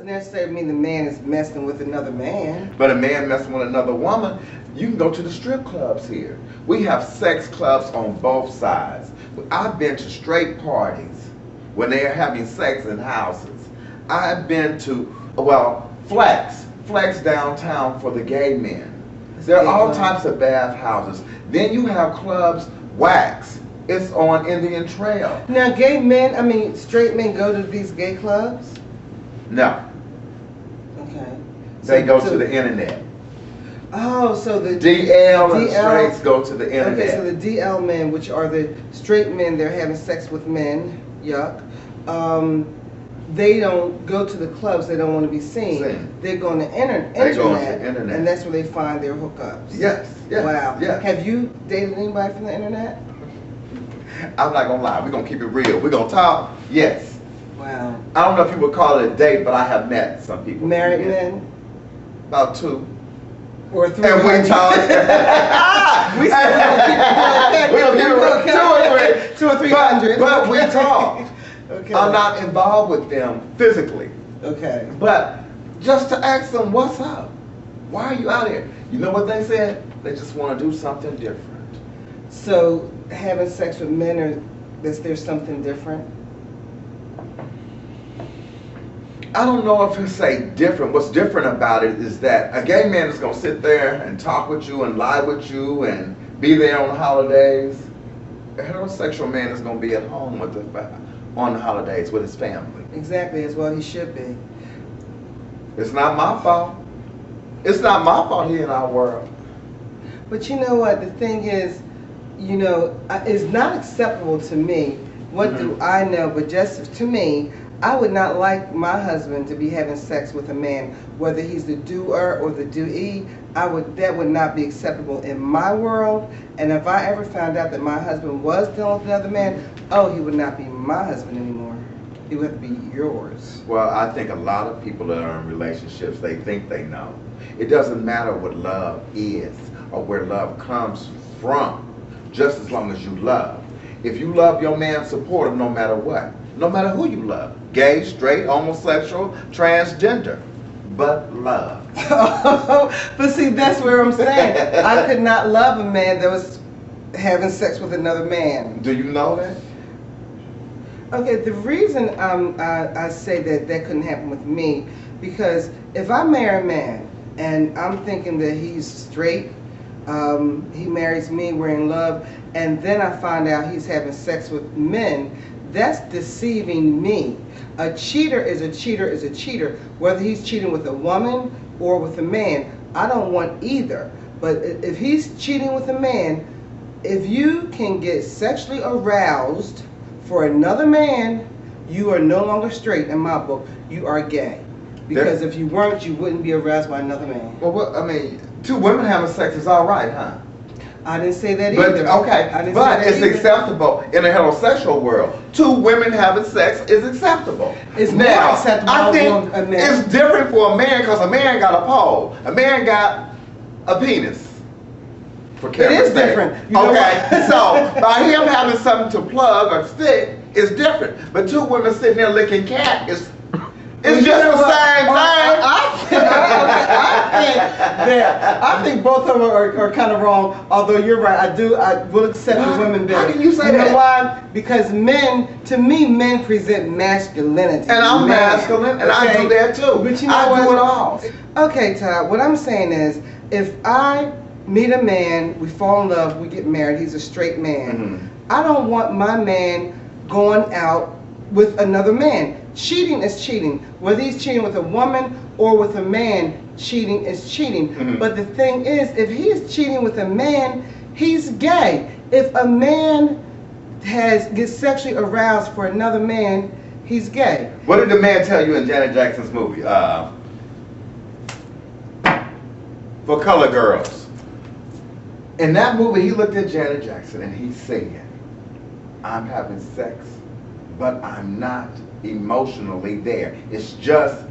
necessarily mean the man is messing with another man. But a man messing with another woman, you can go to the strip clubs here. We have sex clubs on both sides. I've been to straight parties when they are having sex in houses. I've been to, well, Flex downtown for the gay men. There are all types of bath houses. Then you have clubs, Wax. It's on Indian Trail. Now, gay men, I mean, straight men go to these gay clubs? No. Okay. They go to the internet. Oh, so the DL and straights go to the internet. Okay, so the DL men, which are the straight men, they're having sex with men, yuck. They don't go to the clubs, they don't want to be seen. They go on the internet, and that's where they find their hookups. Yes, yes. Wow. Yes. Have you dated anybody from the internet? I'm not gonna lie, we're gonna keep it real. We're gonna talk, yes. Wow. I don't know if you would call it a date, but I have met some people. Married men? About 2. Or 3. And we talked. We We'll give it 2 or 300. But we talked. Okay. I'm not involved with them physically. Okay. But just to ask them, what's up? Why are you out here? You know what they said? They just want to do something different. So having sex with men, is there something different? I don't know if you say different. What's different about it is that a gay man is going to sit there and talk with you and lie with you and be there on the holidays. A heterosexual man is going to be at home with on the holidays with his family. Exactly, as well he should be. It's not my fault. It's not my fault here in our world. But you know what? The thing is, you know, it's not acceptable to me. What do I know? But just to me, I would not like my husband to be having sex with a man, whether he's the doer or the doee. That would not be acceptable in my world. And if I ever found out that my husband was dealing with another man, oh, he would not be my husband anymore. He would have to be yours. Well, I think a lot of people that are in relationships, they think they know. It doesn't matter what love is or where love comes from, just as long as you love. If you love your man, support him no matter what. No matter who you love. Gay, straight, homosexual, transgender. But love. But see, that's where I'm saying. I could not love a man that was having sex with another man. Do you know that? Okay, the reason I say that couldn't happen with me, because if I marry a man and I'm thinking that he's straight, he marries me, we're in love, and then I find out he's having sex with men, that's deceiving me. A cheater is a cheater is a cheater, whether he's cheating with a woman or with a man. I don't want either. But if he's cheating with a man, if you can get sexually aroused for another man, you are no longer straight in my book. You are gay. Because if you weren't, you wouldn't be aroused by another man. Well, what, I mean, 2 women having sex is all right, huh? I didn't say that But, either. okay, but it's acceptable in a heterosexual world. 2 women having sex is acceptable. It's now, more acceptable. I think it's different for a man because a man got a pole. A man got a penis. For it is different. You know okay, so by him having something to plug or stick is different. But 2 women sitting there licking cat is it's just the same thing. I think both of them are kind of wrong. Although you're right, I will accept the women better. How can you say that? You know why? Because men, to me, men present masculinity. And I'm masculine, and I do that too. But you know I do it all. Okay, Todd. What I'm saying is, if I meet a man, we fall in love, we get married. He's a straight man. I don't want my man going out with another man. Cheating is cheating. Whether he's cheating with a woman or with a man, cheating is cheating. But the thing is, if he is cheating with a man, he's gay. If a man gets sexually aroused for another man, he's gay. What did the man tell you in Janet Jackson's movie? For Color Girls. In that movie, he looked at Janet Jackson and he said, I'm having sex, but I'm not emotionally there. It's just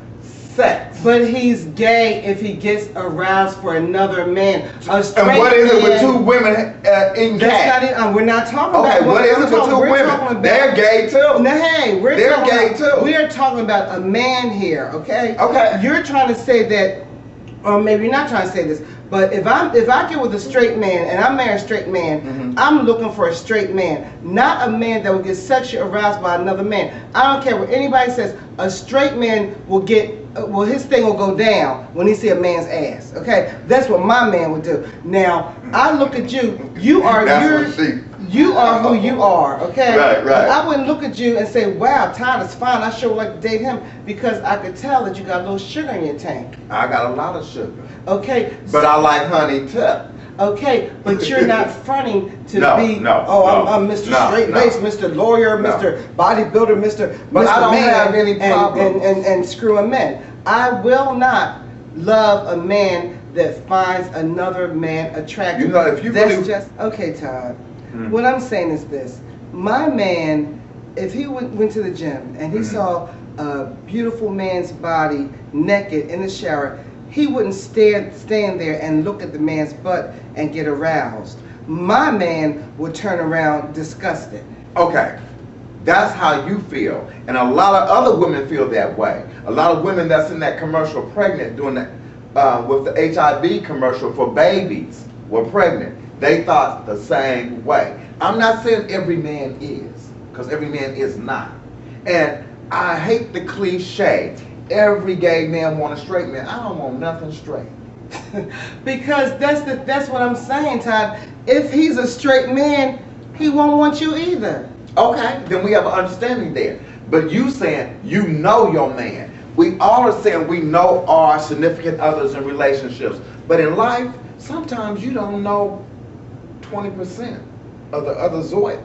sex. But he's gay if he gets aroused for another man. A straight And what is it with man- two women eating cat? That's not it. We're not talking Okay, about what is it with two we're talking women? about- They're gay too. No, hey, They're talking gay about, too. We are talking about a man here, okay? Okay. You're trying to say that, or maybe you're not trying to say this, but if I get with a straight man and I marry a straight man, I'm looking for a straight man, not a man that will get sexually aroused by another man. I don't care what anybody says. A straight man will get, well, his thing will go down when he see a man's ass. Okay, that's what my man would do. Now I look at you. You are you are who you are. Okay. Right. I wouldn't look at you and say, "Wow, Todd is fine. I sure would like to date him," because I could tell that you got a little sugar in your tank. I got a lot of sugar. Okay. But I like honey too. Okay, but you're not fronting to be. I'm Mr. Straight Face, Mr. Lawyer, Mr. Bodybuilder, Mr. But Mr. I don't Man, have any problem. And screwing men. I will not love a man that finds another man attractive. You know, if you That's really... just okay, Todd. What I'm saying is this: my man, if he went to the gym and he saw a beautiful man's body naked in the shower, he wouldn't stand there and look at the man's butt and get aroused. My man would turn around disgusted. Okay, that's how you feel. And a lot of other women feel that way. A lot of women that's in that commercial pregnant doing that with the HIV commercial for babies were pregnant. They thought the same way. I'm not saying every man is, because every man is not. And I hate the cliche. Every gay man want a straight man. I don't want nothing straight. Because that's what I'm saying, Todd. If he's a straight man, he won't want you either. Okay, then we have an understanding there. But you saying you know your man. We all are saying we know our significant others in relationships. But in life, sometimes you don't know 20% of the other zoid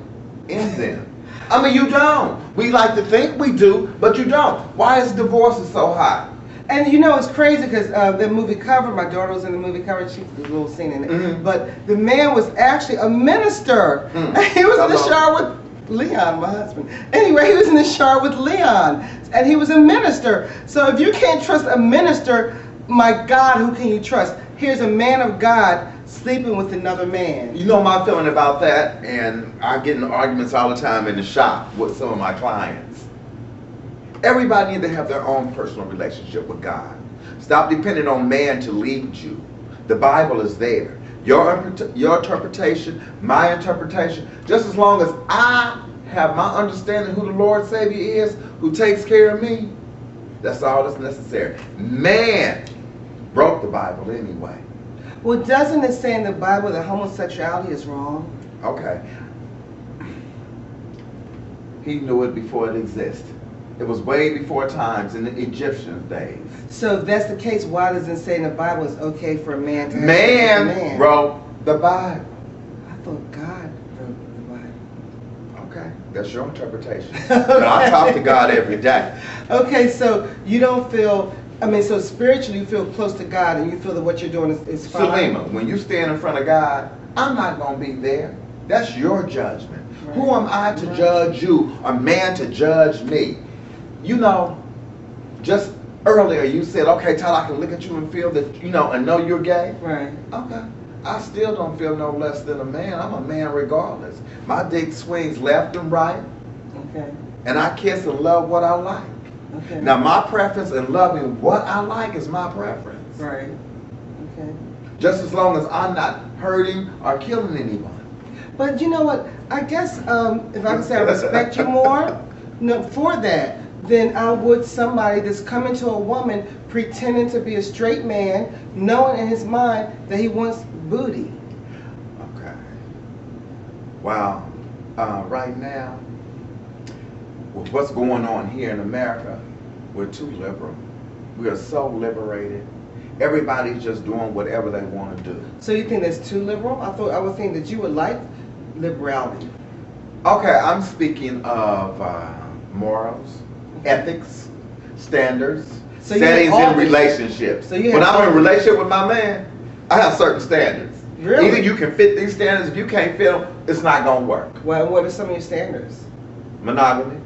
in them. I mean, you don't. We like to think we do, but you don't. Why is divorce so high? And you know, it's crazy because the movie Cover, my daughter was in the movie Cover, she did a little scene in it. But the man was actually a minister. He was in the shower with Leon, my husband. Anyway, he was in the shower with Leon, and he was a minister. So if you can't trust a minister, my God, who can you trust? Here's a man of God sleeping with another man. You know my feeling about that, and I get in arguments all the time in the shop with some of my clients. Everybody need to have their own personal relationship with God. Stop depending on man to lead you. The Bible is there. Your interpretation, my interpretation, just as long as I have my understanding who the Lord Savior is, who takes care of me, that's all that's necessary. Man broke the Bible anyway. Well, doesn't it say in the Bible that homosexuality is wrong? Okay. He knew it before it existed. It was way before times in the Egyptian days. So if that's the case, why does it say in the Bible it's okay for a man to have sex with a man? Wrote the Bible. I thought God wrote the Bible. Okay, that's your interpretation. But I talk to God every day. Okay, so you don't feel, I mean, so spiritually you feel close to God and you feel that what you're doing is fine? Salima, when you stand in front of God, I'm not going to be there. That's your judgment. Right. Who am I to judge you, a man to judge me? You know, just earlier you said, okay, Todd, I can look at you and feel that, you know, and know you're gay. Right. Okay. I still don't feel no less than a man. I'm a man regardless. My dick swings left and right. Okay. And I kiss and love what I like. Okay. Now, my preference in loving what I like is my preference. Right. Okay. Just as long as I'm not hurting or killing anyone. But you know what? I guess if I can say I respect you more for that, than I would somebody that's coming to a woman pretending to be a straight man, knowing in his mind that he wants booty. Okay. Wow. Right now, with what's going on here in America, we're too liberal. We are so liberated. Everybody's just doing whatever they want to do. So you think that's too liberal? I would think that you would like liberality. Okay, I'm speaking of morals, ethics, standards, so settings in relationships. So when I'm in a relationship with my man, I have certain standards. Really? Either you can fit these standards, if you can't fit them, it's not going to work. Well, what are some of your standards? Monogamy.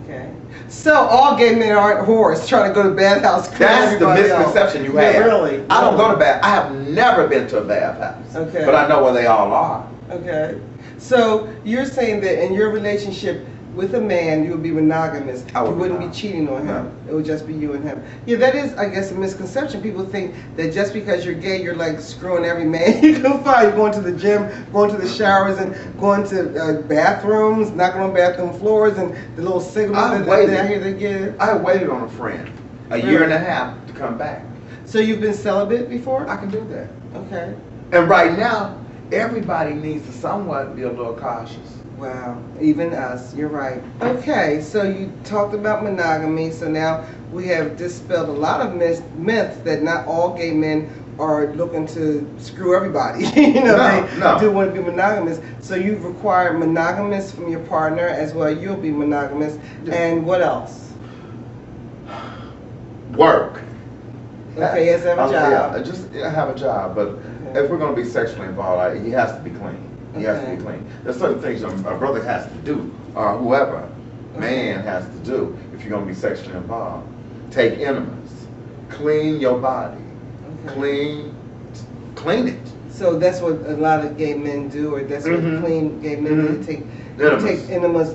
Okay. So all gay men aren't whores trying to go to bathhouse. That's the misconception you have. Yeah, really. I don't go to bath. I have never been to a bathhouse. Okay. But I know where they all are. Okay. So you're saying that in your relationship with a man, you would be monogamous. You wouldn't be cheating on him. No. It would just be you and him. Yeah, that is, I guess, a misconception. People think that just because you're gay, you're like screwing every man you can find. You're going to the gym, going to the showers, and going to bathrooms, knocking on bathroom floors, and the little signals that I hear they give. I waited on a friend a year and a half to come back. So you've been celibate before? I can do that. Okay. And right now, everybody needs to somewhat be a little cautious. Wow, even us, you're right. Okay, so you talked about monogamy, so now we have dispelled a lot of myths that not all gay men are looking to screw everybody. They do want to be monogamous. So you've required monogamous from your partner as well. You'll be monogamous. Yeah. And what else? Work. Okay, yes, have a job. Yeah, just have a job, but if we're going to be sexually involved, he has to be clean. He has to be clean. There's certain things a brother has to do, or whoever, man has to do if you're going to be sexually involved. Take enemas. Clean your body. Clean it. So that's what a lot of gay men do, or that's what clean gay men do. Take enemas.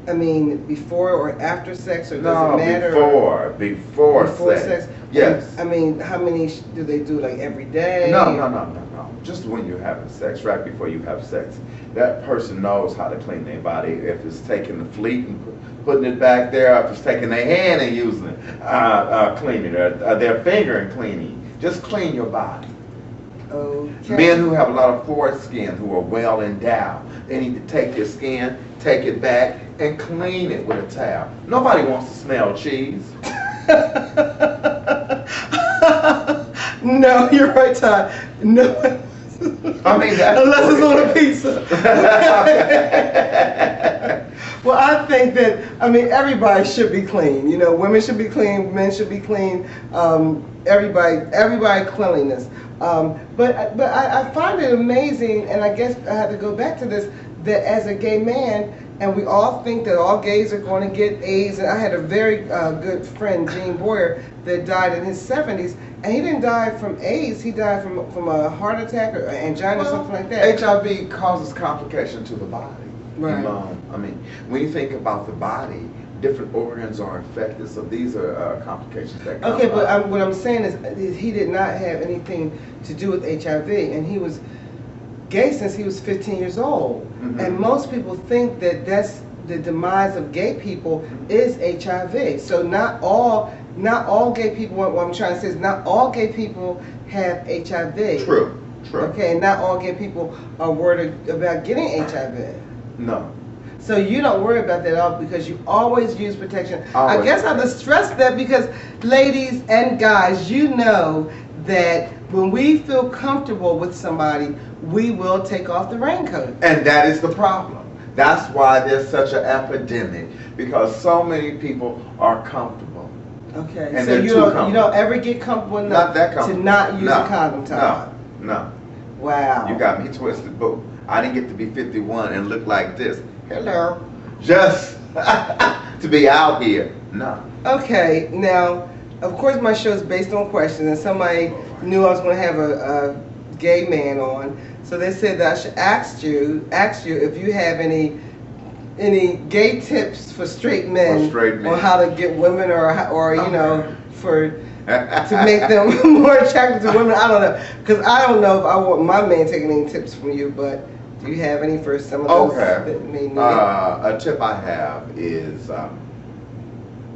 I mean, before or after sex, or does it matter? Before sex. Yes. I mean, how many do they do, like every day? No. Just when you're having sex, right before you have sex. That person knows how to clean their body. If it's taking the fleet and putting it back there, if it's taking their hand and using it, cleaning it, their finger and cleaning. Just clean your body. Okay. Men who have a lot of foreskin, who are well endowed, they need to take their skin, take it back, and clean it with a towel. Nobody wants to smell cheese. No, you're right, Todd. No. I mean, unless it's on a pizza. Well, I think that, everybody should be clean. Women should be clean, men should be clean. Everybody cleanliness. But I find it amazing, and I guess I have to go back to this, that as a gay man, and we all think that all gays are going to get AIDS, and I had a very good friend, Gene Boyer, that died in his 70s, and he didn't die from AIDS, he died from a heart attack or angina or something like that. HIV causes complication to the body. Right. When you think about the body, different organs are infected, so these are complications that come. Okay, but what I'm saying is he did not have anything to do with HIV, and he was gay since he was 15 years old. And most people think that that's the demise of gay people is HIV. So not all gay people, what I'm trying to say is not all gay people have HIV. True. Okay, and not all gay people are worried about getting HIV. No. So you don't worry about that at all because you always use protection. I guess I have to stress that because ladies and guys, you know that when we feel comfortable with somebody, we will take off the raincoat. And that is the problem. That's why there's such an epidemic, because so many people are comfortable. Okay, and so you don't ever get comfortable enough to not use a condom, Todd? No. Wow. You got me twisted, boo. I didn't get to be 51 and look like this. Hello. Just to be out here. No. Okay, now, of course my show is based on questions, and somebody knew I was going to have a gay man on, so they said that I should ask you if you have any gay tips for straight men, on how to get women, or to make them more attractive to women. I don't know, because I don't know if I want my man taking any tips from you, but do you have any for some of those that may need? A tip I have is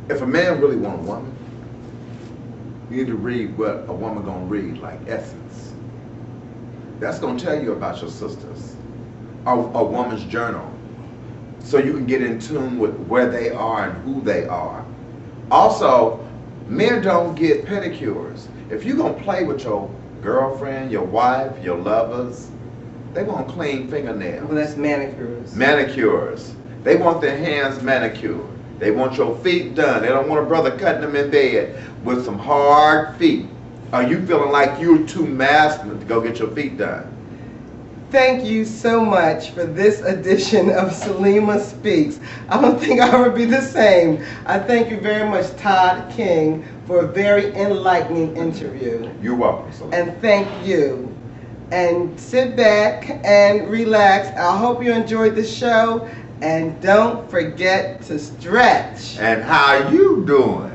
if a man really wants a woman, you need to read what a woman gonna read, like Essence. That's gonna tell you about your sisters. A woman's journal, so you can get in tune with where they are and who they are. Also, men don't get pedicures. If you're gonna play with your girlfriend, your wife, your lovers, they want clean fingernails. Well, that's manicures. Manicures. They want their hands manicured. They want your feet done. They don't want a brother cutting them in bed with some hard feet. Are you feeling like you're too masculine to go get your feet done? thank you so much for this edition of Salima Speaks. I don't think I'll ever be the same. I thank you very much, Todd King, for a very enlightening interview. You're welcome, Salima. And thank you. And sit back and relax. I hope you enjoyed the show. And don't forget to stretch. And how you doing?